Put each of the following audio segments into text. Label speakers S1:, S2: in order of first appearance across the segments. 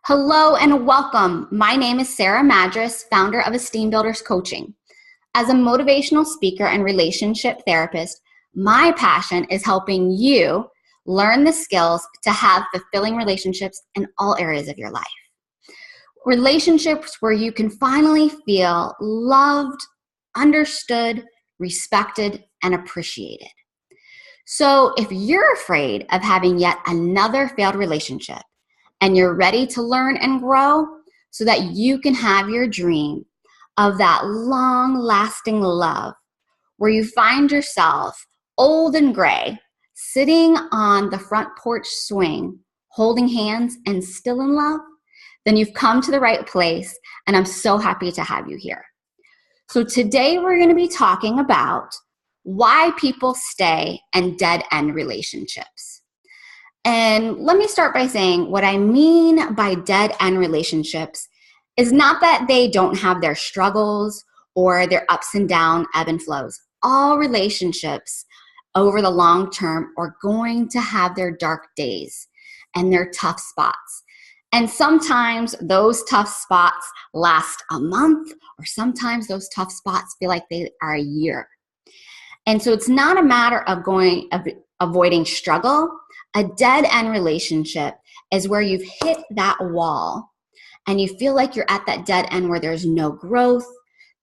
S1: Hello and welcome. My name is Sarah Madras, founder of Esteem Builders Coaching. As a motivational speaker and relationship therapist, my passion is helping you learn the skills to have fulfilling relationships in all areas of your life. Relationships where you can finally feel loved, understood, respected, and appreciated. So if you're afraid of having yet another failed relationship, and you're ready to learn and grow so that you can have your dream of that long-lasting love where you find yourself old and gray, sitting on the front porch swing, holding hands and still in love, then you've come to the right place, and I'm so happy to have you here. So today we're going to be talking about why people stay in dead-end relationships. And let me start by saying what I mean by dead-end relationships is not that they don't have their struggles or their ups and downs, ebb and flows. All relationships over the long term are going to have their dark days and their tough spots. And sometimes those tough spots last a month, or sometimes those tough spots feel like they are a year. And so it's not a matter of avoiding struggle. A dead-end relationship is where you've hit that wall and you feel like you're at that dead end where there's no growth,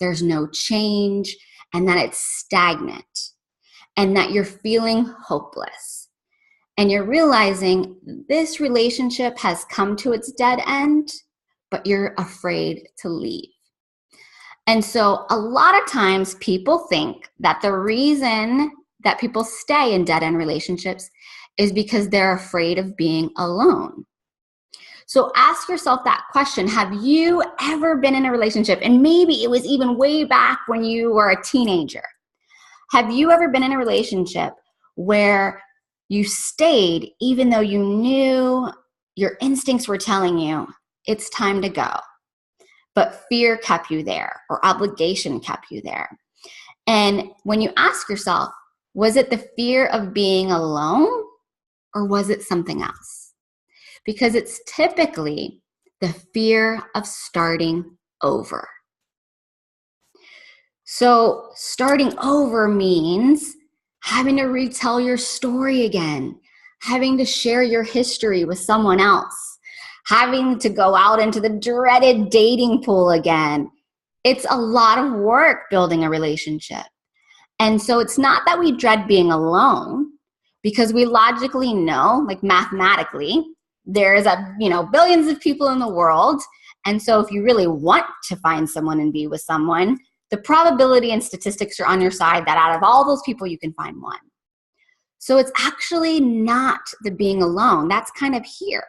S1: there's no change, and that it's stagnant, and that you're feeling hopeless. And you're realizing this relationship has come to its dead end, but you're afraid to leave. And so a lot of times people think that the reason that people stay in dead-end relationships is because they're afraid of being alone. So ask yourself that question. Have you ever been in a relationship, and maybe it was even way back when you were a teenager? Have you ever been in a relationship where you stayed even though you knew your instincts were telling you it's time to go, but fear kept you there or obligation kept you there? And when you ask yourself, was it the fear of being alone? Or was it something else? Because it's typically the fear of starting over. So starting over means having to retell your story again, having to share your history with someone else, having to go out into the dreaded dating pool again. It's a lot of work building a relationship. And so it's not that we dread being alone, because we logically know, like mathematically, there's billions of people in the world. And so if you really want to find someone and be with someone, the probability and statistics are on your side that out of all those people, you can find one. So it's actually not the being alone. That's kind of here.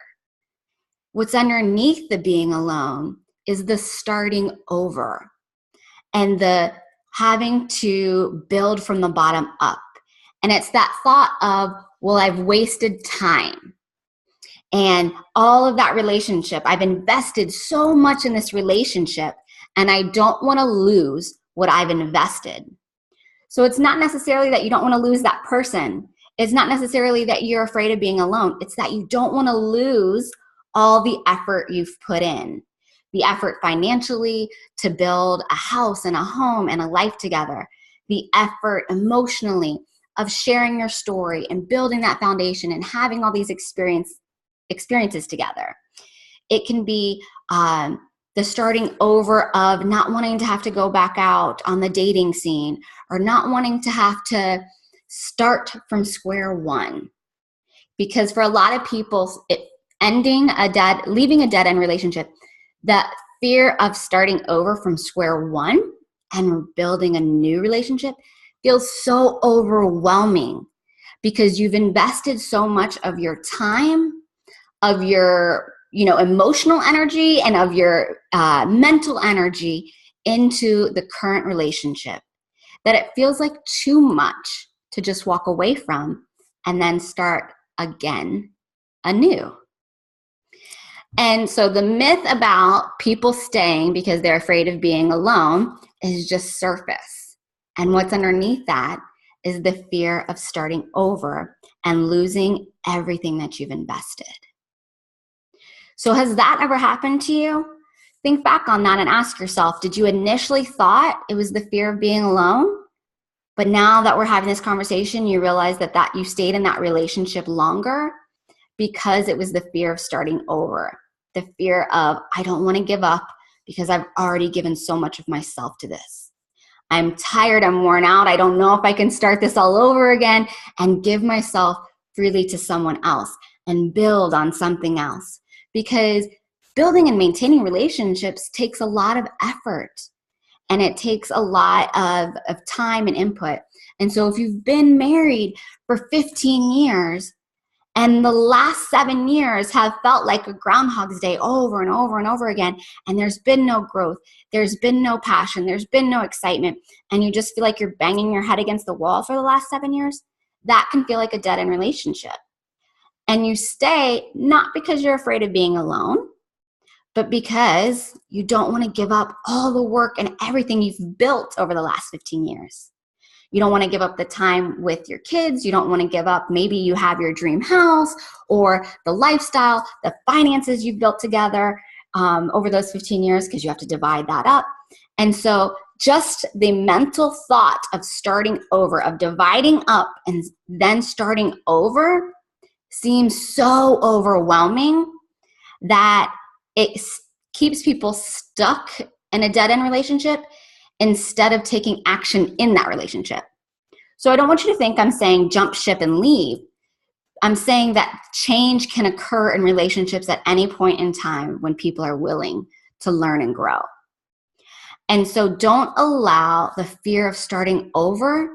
S1: What's underneath the being alone is the starting over and the having to build from the bottom up. And it's that thought of, well, I've wasted time and all of that relationship. I've invested so much in this relationship and I don't want to lose what I've invested. So it's not necessarily that you don't want to lose that person. It's not necessarily that you're afraid of being alone. It's that you don't want to lose all the effort you've put in, the effort financially to build a house and a home and a life together, the effort emotionally of sharing your story and building that foundation and having all these experiences together. It can be the starting over of not wanting to have to go back out on the dating scene, or not wanting to have to start from square one. Because for a lot of people, leaving a dead-end relationship, that fear of starting over from square one and building a new relationship feels so overwhelming, because you've invested so much of your time, of your emotional energy, and of your mental energy into the current relationship, that it feels like too much to just walk away from and then start again anew. And so the myth about people staying because they're afraid of being alone is just surface. And what's underneath that is the fear of starting over and losing everything that you've invested. So has that ever happened to you? Think back on that and ask yourself, did you initially thought it was the fear of being alone? But now that we're having this conversation, you realize that you stayed in that relationship longer because it was the fear of starting over. The fear of, I don't want to give up because I've already given so much of myself to this. I'm tired, I'm worn out, I don't know if I can start this all over again and give myself freely to someone else and build on something else. Because building and maintaining relationships takes a lot of effort and it takes a lot of time and input. And so if you've been married for 15 years and the last 7 years have felt like a Groundhog's Day over and over and over again, and there's been no growth, there's been no passion, there's been no excitement, and you just feel like you're banging your head against the wall for the last 7 years, that can feel like a dead-end relationship. And you stay not because you're afraid of being alone, but because you don't want to give up all the work and everything you've built over the last 15 years. You don't want to give up the time with your kids. You don't want to give up, maybe you have your dream house or the lifestyle, the finances you've built together over those 15 years, because you have to divide that up. And so just the mental thought of starting over, of dividing up and then starting over seems so overwhelming that it keeps people stuck in a dead-end relationship instead of taking action in that relationship. So I don't want you to think I'm saying jump ship and leave. I'm saying that change can occur in relationships at any point in time when people are willing to learn and grow. And so don't allow the fear of starting over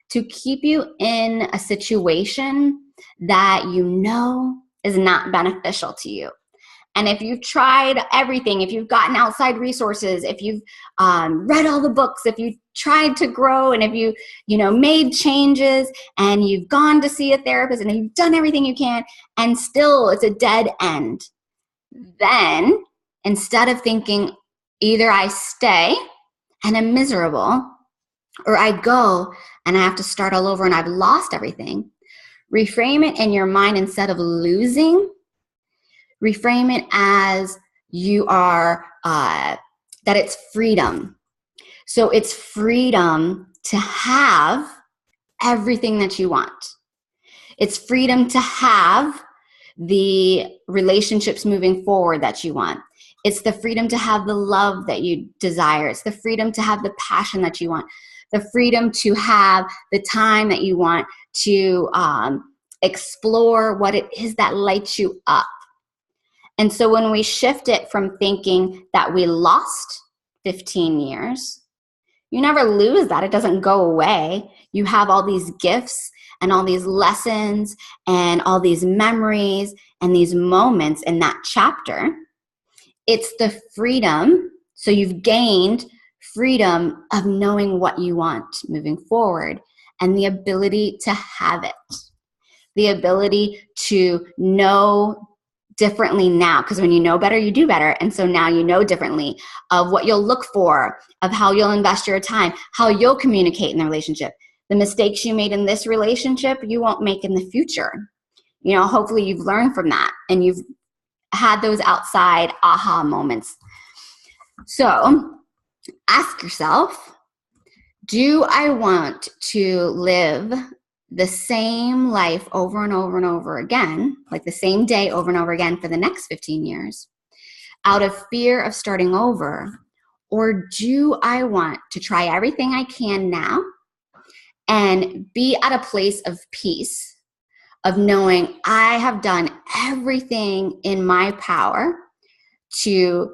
S1: to keep you in a situation that you know is not beneficial to you. And if you've tried everything, if you've gotten outside resources, if you've read all the books, if you've tried to grow, and if you made changes and you've gone to see a therapist and you've done everything you can and still it's a dead end, then instead of thinking either I stay and I'm miserable or I go and I have to start all over and I've lost everything, reframe it in your mind. Instead of losing, reframe it as you are, that it's freedom. So it's freedom to have everything that you want. It's freedom to have the relationships moving forward that you want. It's the freedom to have the love that you desire. It's the freedom to have the passion that you want. The freedom to have the time that you want to explore what it is that lights you up. And so when we shift it from thinking that we lost 15 years, you never lose that. It doesn't go away. You have all these gifts and all these lessons and all these memories and these moments in that chapter. It's the freedom. So you've gained freedom of knowing what you want moving forward and the ability to have it. The ability to know differently now, because when you know better, you do better. And so now you know differently of what you'll look for, of how you'll invest your time, how you'll communicate in the relationship. The mistakes you made in this relationship, you won't make in the future. Hopefully you've learned from that and you've had those outside aha moments. So ask yourself, do I want to live the same life over and over and over again, like the same day over and over again for the next 15 years, out of fear of starting over? Or do I want to try everything I can now and be at a place of peace, of knowing I have done everything in my power to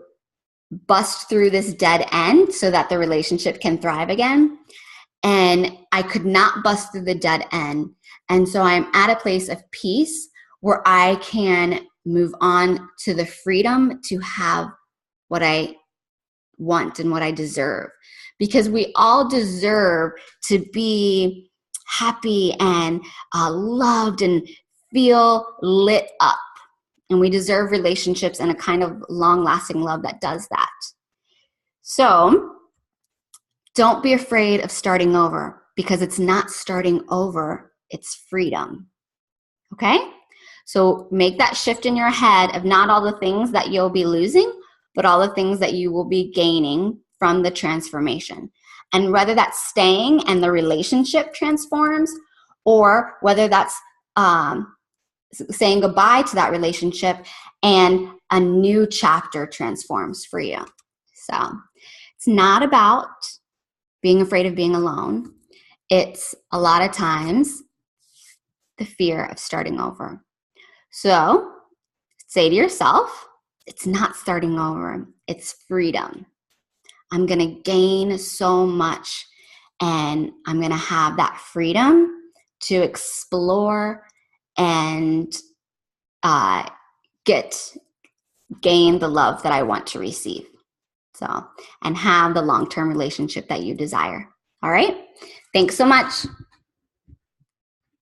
S1: bust through this dead end so that the relationship can thrive again? And I could not bust through the dead end. And so I'm at a place of peace where I can move on to the freedom to have what I want and what I deserve. Because we all deserve to be happy and loved and feel lit up. And we deserve relationships and a kind of long-lasting love that does that. So don't be afraid of starting over, because it's not starting over, it's freedom. Okay? So make that shift in your head of not all the things that you'll be losing, but all the things that you will be gaining from the transformation. And whether that's staying and the relationship transforms, or whether that's saying goodbye to that relationship and a new chapter transforms for you. So it's not about being afraid of being alone. It's a lot of times the fear of starting over. So say to yourself, it's not starting over, it's freedom. I'm going to gain so much, and I'm going to have that freedom to explore and gain the love that I want to receive. So, and have the long-term relationship that you desire. All right. Thanks so much.